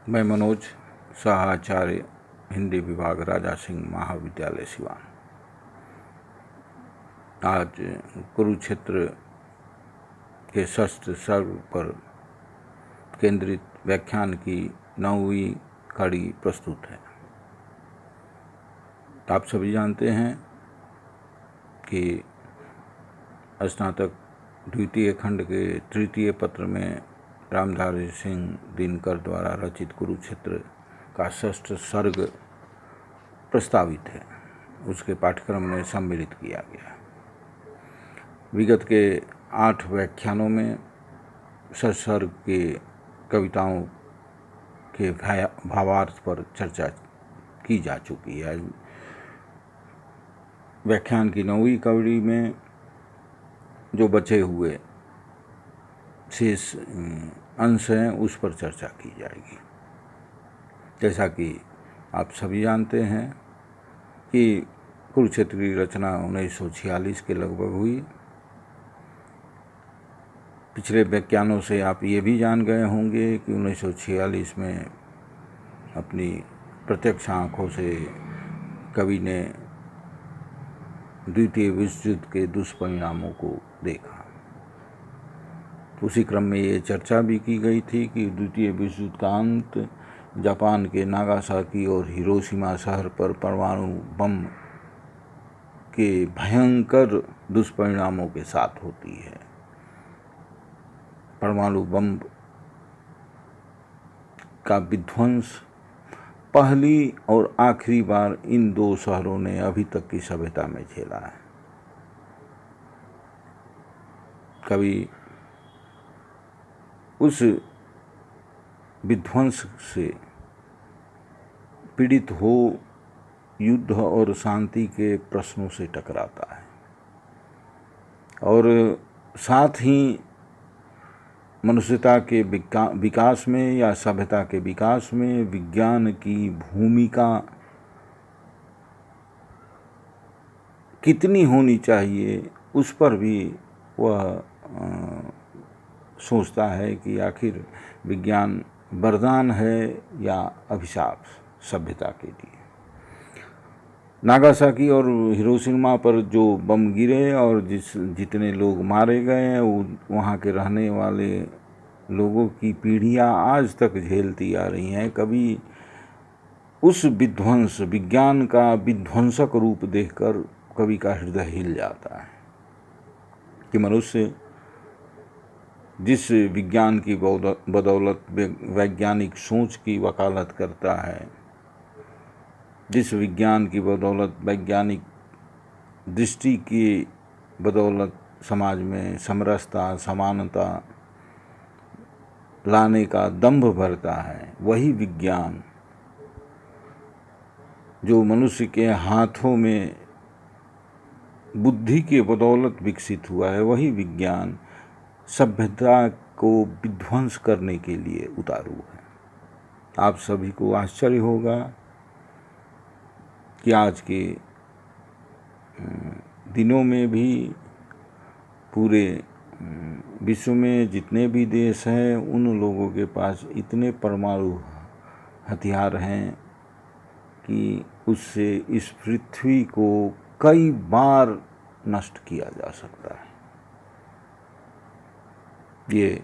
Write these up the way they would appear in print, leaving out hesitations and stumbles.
मैं मनोज सहाचार्य, हिंदी विभाग, राजा सिंह महाविद्यालय सिवान। आज कुरुक्षेत्र के शस्त्र सर्व पर केंद्रित व्याख्यान की 9वीं कड़ी प्रस्तुत है। आप सभी जानते हैं कि स्नातक द्वितीय खंड के तृतीय पत्र में रामधारी सिंह दिनकर द्वारा रचित कुरुक्षेत्र का षष्ठ सर्ग प्रस्तावित है, उसके पाठ्यक्रम में सम्मिलित किया गया। विगत के 8 व्याख्यानों में षष्ठ सर्ग के कविताओं के भावार्थ पर चर्चा की जा चुकी है। व्याख्यान की 9वीं कड़ी में जो बचे हुए शेष अंश हैं उस पर चर्चा की जाएगी। जैसा कि आप सभी जानते हैं कि कुरुक्षेत्र की रचना 1946 के लगभग हुई। पिछले व्याख्यानों से आप ये भी जान गए होंगे कि 1946 में अपनी प्रत्यक्ष आँखों से कवि ने द्वितीय विश्व युद्ध के दुष्परिणामों को देखा। उसी क्रम में ये चर्चा भी की गई थी कि द्वितीय विश्व युद्ध का अंत जापान के नागासाकी और हिरोशिमा शहर पर परमाणु बम के भयंकर दुष्परिणामों के साथ होती है। परमाणु बम का विध्वंस पहली और आखिरी बार इन 2 शहरों ने अभी तक की सभ्यता में झेला है। कभी उस विध्वंस से पीड़ित हो युद्ध और शांति के प्रश्नों से टकराता है और साथ ही मनुष्यता के विकास में या सभ्यता के विकास में विज्ञान की भूमिका कितनी होनी चाहिए उस पर भी वह सोचता है कि आखिर विज्ञान वरदान है या अभिशाप सभ्यता के लिए। नागासाकी और हिरोशिमा पर जो बम गिरे और जितने लोग मारे गए वहाँ के रहने वाले लोगों की पीढ़ियाँ आज तक झेलती आ रही हैं। कभी उस विध्वंस विज्ञान का विध्वंसक रूप देखकर कवि का हृदय हिल जाता है कि मनुष्य जिस विज्ञान की बदौलत वैज्ञानिक सोच की वकालत करता है, जिस विज्ञान की बदौलत वैज्ञानिक दृष्टि की बदौलत समाज में समरसता समानता लाने का दंभ भरता है, वही विज्ञान जो मनुष्य के हाथों में बुद्धि के बदौलत विकसित हुआ है, वही विज्ञान सभ्यता को विध्वंस करने के लिए उतारू है। आप सभी को आश्चर्य होगा कि आज के दिनों में भी पूरे विश्व में जितने भी देश हैं उन लोगों के पास इतने परमाणु हथियार हैं कि उससे इस पृथ्वी को कई बार नष्ट किया जा सकता है। ये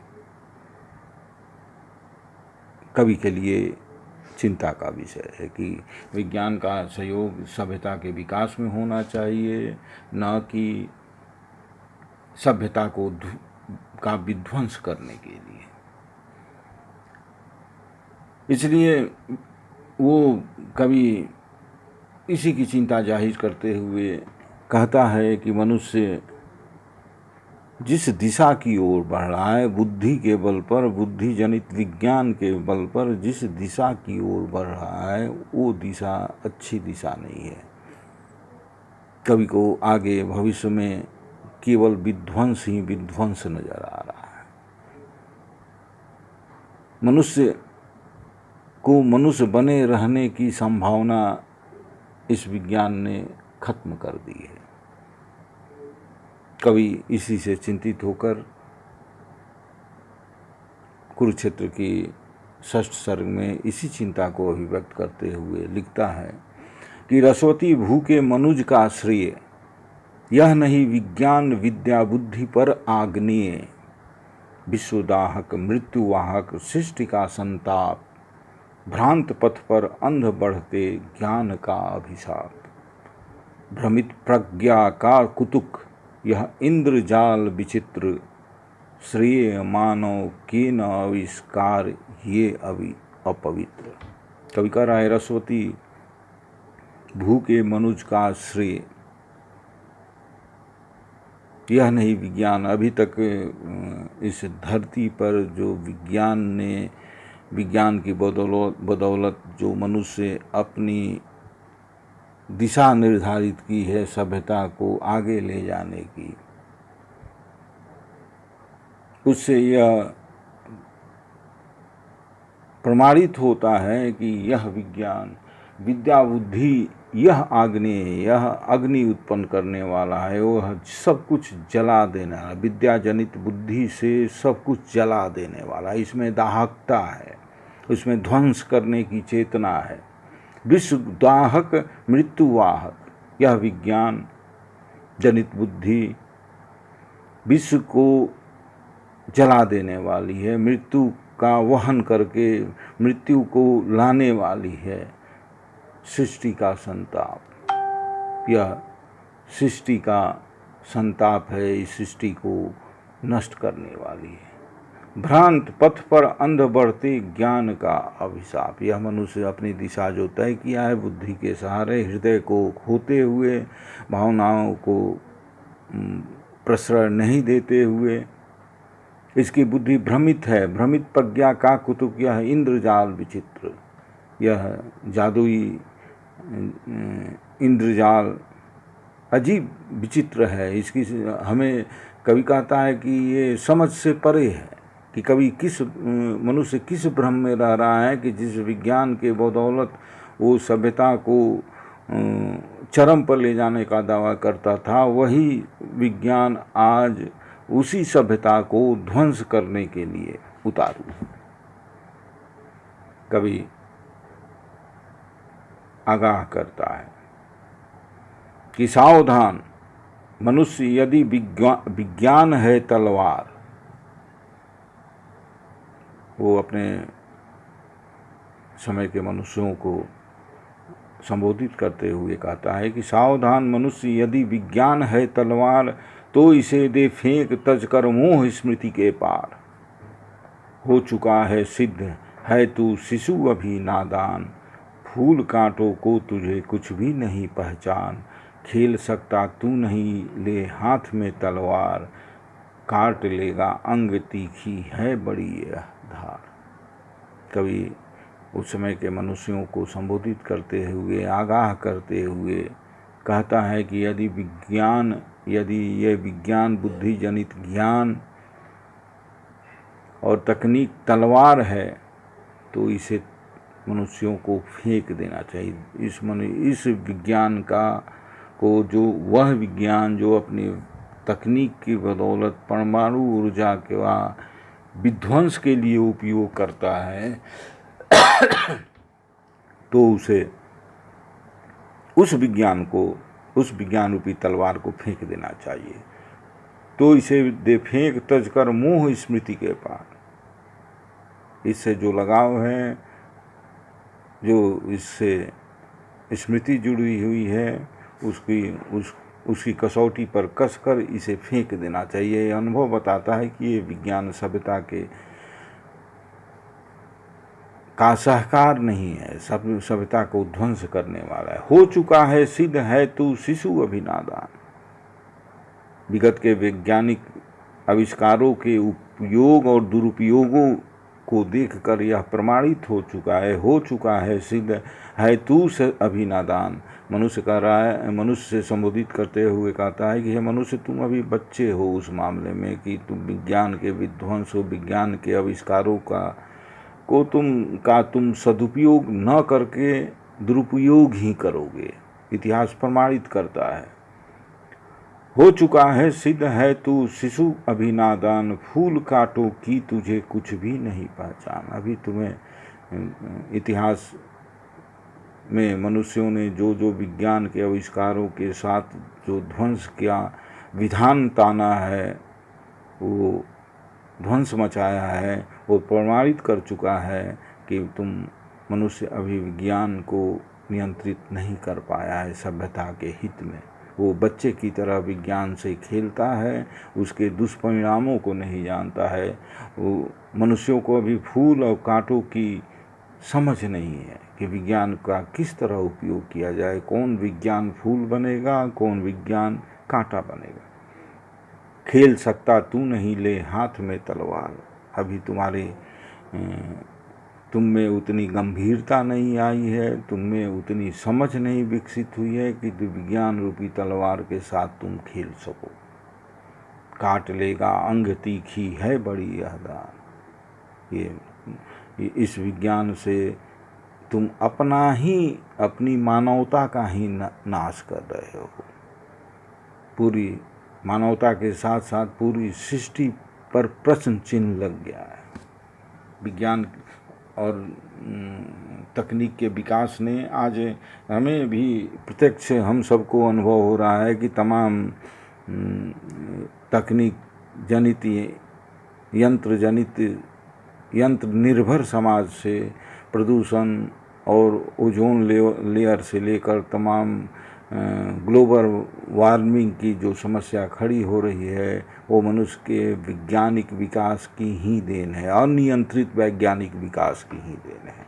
कवि के लिए चिंता का विषय है कि विज्ञान का सहयोग सभ्यता के विकास में होना चाहिए, न कि सभ्यता का विध्वंस करने के लिए। इसलिए वो कवि इसी की चिंता जाहिर करते हुए कहता है कि मनुष्य जिस दिशा की ओर बढ़ रहा है, बुद्धि के बल पर, बुद्धि जनित विज्ञान के बल पर जिस दिशा की ओर बढ़ रहा है वो दिशा अच्छी दिशा नहीं है। कवि को आगे भविष्य में केवल विध्वंस ही विध्वंस नजर आ रहा है। मनुष्य को मनुष्य बने रहने की संभावना इस विज्ञान ने खत्म कर दी है। कवि इसी से चिंतित होकर कुरुक्षेत्र की षष्ठ सर्ग में इसी चिंता को अभिव्यक्त करते हुए लिखता है कि रसवती भूखे मनुज का श्रेय, यह नहीं विज्ञान विद्या बुद्धि पर आग्नेय, विश्वदाहक मृत्युवाहक सृष्टि का संताप, भ्रांत पथ पर अंध बढ़ते ज्ञान का अभिशाप, भ्रमित प्रज्ञा का कुतुक, यह इंद्रजाल विचित्र, श्रेय मानव के न आविष्कार ये अपवित्र। कवि कह रहा है रसवती भूखे मनुज का श्रेय, यह नहीं विज्ञान, अभी तक इस धरती पर जो विज्ञान की बदौलत जो मनुष्य अपनी दिशा निर्धारित की है सभ्यता को आगे ले जाने की, उससे यह प्रमाणित होता है कि यह विज्ञान विद्या बुद्धि यह आग्नेय, यह अग्नि उत्पन्न करने वाला है, वह सब कुछ जला देने वाला, विद्या जनित बुद्धि से सब कुछ जला देने वाला, इसमें दाहकता है, उसमें ध्वंस करने की चेतना है। विश्व दाहक मृत्युवाहक, यह विज्ञान जनित बुद्धि विश्व को जला देने वाली है, मृत्यु का वहन करके मृत्यु को लाने वाली है। सृष्टि का संताप, यह सृष्टि का संताप है, इस सृष्टि को नष्ट करने वाली है। भ्रांत पथ पर अंध बढ़ते ज्ञान का अभिशाप, यह मनुष्य अपनी दिशा जो तय किया है बुद्धि के सहारे, हृदय को खोते हुए, भावनाओं को प्रश्रय नहीं देते हुए, इसकी बुद्धि भ्रमित है, भ्रमित प्रज्ञा का कुतुक, यह इंद्रजाल विचित्र, यह जादुई इंद्रजाल अजीब विचित्र है। इसकी हमें कवि कहता है कि ये समझ से परे है कि कभी मनुष्य किस भ्रम में रह रहा है कि जिस विज्ञान के बदौलत वो सभ्यता को चरम पर ले जाने का दावा करता था, वही विज्ञान आज उसी सभ्यता को ध्वंस करने के लिए उतारू। कवि आगाह करता है कि सावधान मनुष्य, यदि विज्ञान है तलवार, वो अपने समय के मनुष्यों को संबोधित करते हुए कहता है कि सावधान मनुष्य, यदि विज्ञान है तलवार, तो इसे दे फेंक तज कर मोह स्मृति के पार। हो चुका है सिद्ध, है तू शिशु अभी नादान, फूल कांटों को तुझे कुछ भी नहीं पहचान, खेल सकता तू नहीं ले हाथ में तलवार, काट लेगा अंग तीखी है बड़ी यह धार। कवि उस समय के मनुष्यों को संबोधित करते हुए, आगाह करते हुए कहता है कि यदि ये विज्ञान बुद्धि जनित ज्ञान और तकनीक तलवार है, तो इसे मनुष्यों को फेंक देना चाहिए। इस विज्ञान को जो वह विज्ञान जो अपनी तकनीक की बदौलत परमाणु ऊर्जा के विध्वंस के लिए उपयोग करता है, तो उस विज्ञान रूपी तलवार को फेंक देना चाहिए। तो इसे दे फेंक तज कर मोह स्मृति के पार, इससे जो लगाव है, जो इससे स्मृति जुड़ी हुई है, उसकी कसौटी पर कसकर इसे फेंक देना चाहिए। यह अनुभव बताता है कि ये विज्ञान सभ्यता का सहकार नहीं है, सभ्यता को ध्वंस करने वाला है। हो चुका है सिद्ध, है तू शिशु अभी नादान। विगत के वैज्ञानिक आविष्कारों के उपयोग और दुरुपयोगों को देखकर यह प्रमाणित हो चुका है सिद्ध, है तू से अभी नादान। मनुष्य कह रहा है, मनुष्य से संबोधित करते हुए कहता है कि हे मनुष्य, तुम अभी बच्चे हो उस मामले में कि तुम विज्ञान के विध्वंस हो, विज्ञान के आविष्कारों तुम सदुपयोग न करके दुरुपयोग ही करोगे। इतिहास प्रमाणित करता है। हो चुका है सिद्ध, है तू शिशु अभी नादान, फूल कांटों की तुझे कुछ भी नहीं पहचान। अभी तुम्हें इतिहास में मनुष्यों ने जो जो विज्ञान के आविष्कारों के साथ जो ध्वंस किया, विधान ताना है, वो ध्वंस मचाया है, वो प्रमाणित कर चुका है कि मनुष्य अभी विज्ञान को नियंत्रित नहीं कर पाया है सभ्यता के हित में। वो बच्चे की तरह विज्ञान से खेलता है, उसके दुष्परिणामों को नहीं जानता है। वो मनुष्यों को अभी फूल और कांटों की समझ नहीं है कि विज्ञान का किस तरह उपयोग किया जाए, कौन विज्ञान फूल बनेगा, कौन विज्ञान कांटा बनेगा। खेल सकता तू नहीं, ले हाथ में तलवार। अभी तुम में उतनी गंभीरता नहीं आई है, तुम में उतनी समझ नहीं विकसित हुई है कि विज्ञान रूपी तलवार के साथ तुम खेल सको। काट लेगा अंग तीखी है बड़ी यहदार। ये इस विज्ञान से तुम अपनी मानवता का ही नाश कर रहे हो। पूरी मानवता के साथ साथ पूरी सृष्टि पर प्रश्न चिन्ह लग गया है। विज्ञान और तकनीक के विकास ने आज हमें भी प्रत्यक्ष हम सबको अनुभव हो रहा है कि तमाम तकनीक जनित यंत्र निर्भर समाज से प्रदूषण और ओजोन लेयर से लेकर तमाम ग्लोबल वार्मिंग की जो समस्या खड़ी हो रही है, वो मनुष्य के वैज्ञानिक विकास की ही देन है, अनियंत्रित वैज्ञानिक विकास की ही देन है।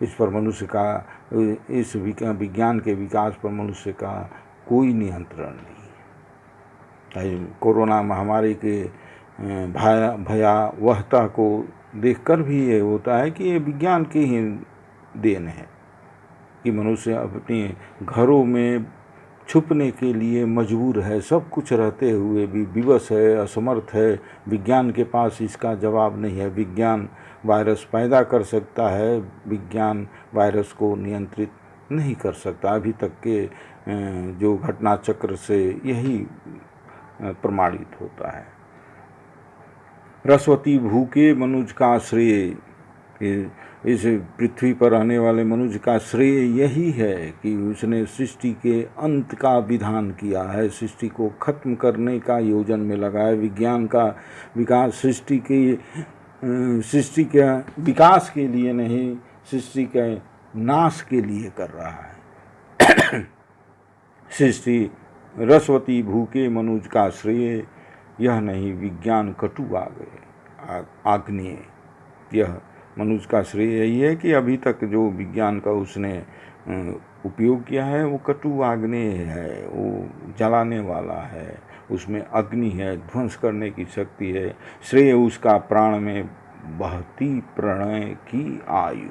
इस पर मनुष्य का, इस विज्ञान के विकास पर मनुष्य का कोई नियंत्रण नहीं। कोरोना महामारी के भयावहता को देखकर भी ये होता है कि ये विज्ञान की ही देन है कि मनुष्य अपने घरों में छुपने के लिए मजबूर है, सब कुछ रहते हुए भी विवश है, असमर्थ है। विज्ञान के पास इसका जवाब नहीं है। विज्ञान वायरस पैदा कर सकता है, विज्ञान वायरस को नियंत्रित नहीं कर सकता। अभी तक के जो घटना चक्र से यही प्रमाणित होता है। रसवती भूखे मनुज का श्रेय, इस पृथ्वी पर रहने वाले मनुष्य का श्रेय यही है कि उसने सृष्टि के अंत का विधान किया है, सृष्टि को खत्म करने का योजन में लगा है। विज्ञान का विकास सृष्टि के विकास के लिए नहीं, सृष्टि के नाश के लिए कर रहा है। सृष्टि रसवती भूखे मनुज का श्रेय यह नहीं, विज्ञान कटु आग्नेय। यह मनुष्य का श्रेय यही है कि अभी तक जो विज्ञान का उसने उपयोग किया है वो कटु आग्नेय है, वो जलाने वाला है, उसमें अग्नि है, ध्वंस करने की शक्ति है। श्रेय उसका प्राण में बहती प्रणय की आयु।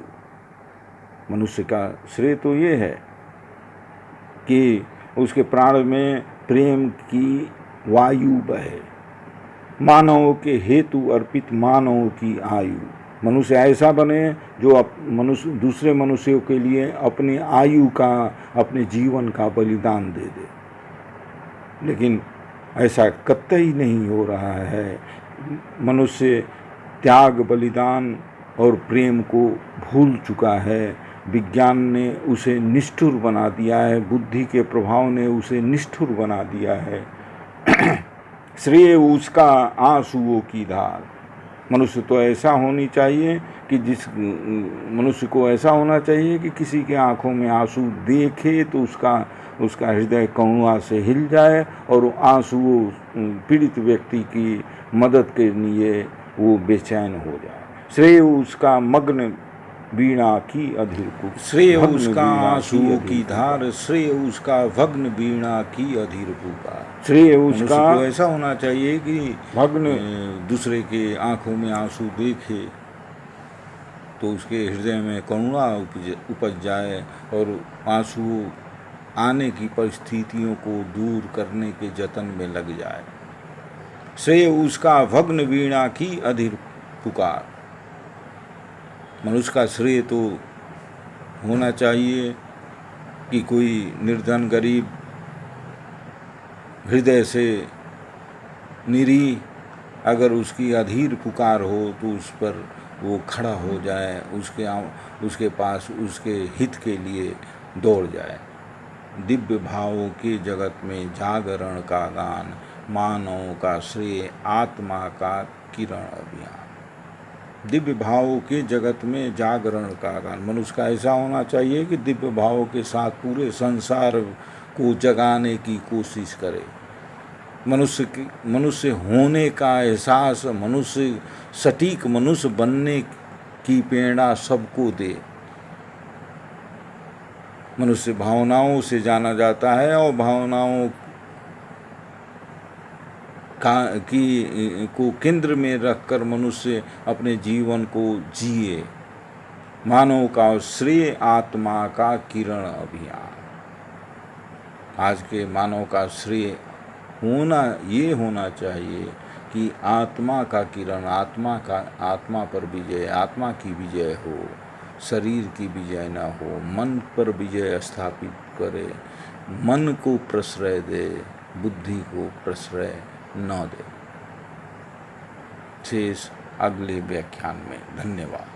मनुष्य का श्रेय तो ये है कि उसके प्राण में प्रेम की वायु बहे, मानवों के हेतु अर्पित मानवों की आयु। मनुष्य ऐसा बने जो दूसरे मनुष्यों के लिए अपनी आयु का, अपने जीवन का बलिदान दे दे। लेकिन ऐसा कतई नहीं हो रहा है। मनुष्य त्याग, बलिदान और प्रेम को भूल चुका है। विज्ञान ने उसे निष्ठुर बना दिया है, बुद्धि के प्रभाव ने उसे निष्ठुर बना दिया है। श्रेय उसका आंसुओं की धार। मनुष्य तो ऐसा होनी चाहिए कि मनुष्य को ऐसा होना चाहिए कि किसी के आंखों में आंसू देखे तो उसका हृदय करुणा से हिल जाए और आंसू पीड़ित व्यक्ति की मदद के लिए वो बेचैन हो जाए। श्रेय उसका मग्न वीणा की अधीर पुकार, श्रेय उसका आंसुओं की धार, श्रेय उसका भग्न वीणा की अधीर पुकार। श्रेय उसका ऐसा होना चाहिए कि भग्न दूसरे के आंखों में आंसू देखे तो उसके हृदय में करुणा उपज जाए और आंसू आने की परिस्थितियों को दूर करने के जतन में लग जाए। श्रेय उसका भग्न वीणा की अधीर पुकार। मनुष्य का श्रेय तो होना चाहिए कि कोई निर्धन गरीब हृदय से निरीह अगर उसकी अधीर पुकार हो तो उस पर वो खड़ा हो जाए, उसके पास उसके हित के लिए दौड़ जाए। दिव्य भावों के जगत में जागरण का गान, मानव का श्रेय, आत्मा का किरण अभियान। दिव्य भावों के जगत में जागरण का गान, मनुष्य का ऐसा होना चाहिए कि दिव्य भावों के साथ पूरे संसार को जगाने की कोशिश करे। मनुष्य होने का एहसास, मनुष्य सटीक मनुष्य बनने की प्रेरणा सबको दे। मनुष्य भावनाओं से जाना जाता है और भावनाओं को केंद्र में रखकर मनुष्य अपने जीवन को जिए। मानव का श्रेय, आत्मा का किरण अभियान। आज के मानव का श्रेय ये होना चाहिए कि आत्मा का किरण, आत्मा पर विजय, आत्मा की विजय हो, शरीर की विजय न हो। मन पर विजय स्थापित करे, मन को प्रश्रय दे, बुद्धि को प्रश्रय न दे। शेष अगले व्याख्यान में। धन्यवाद।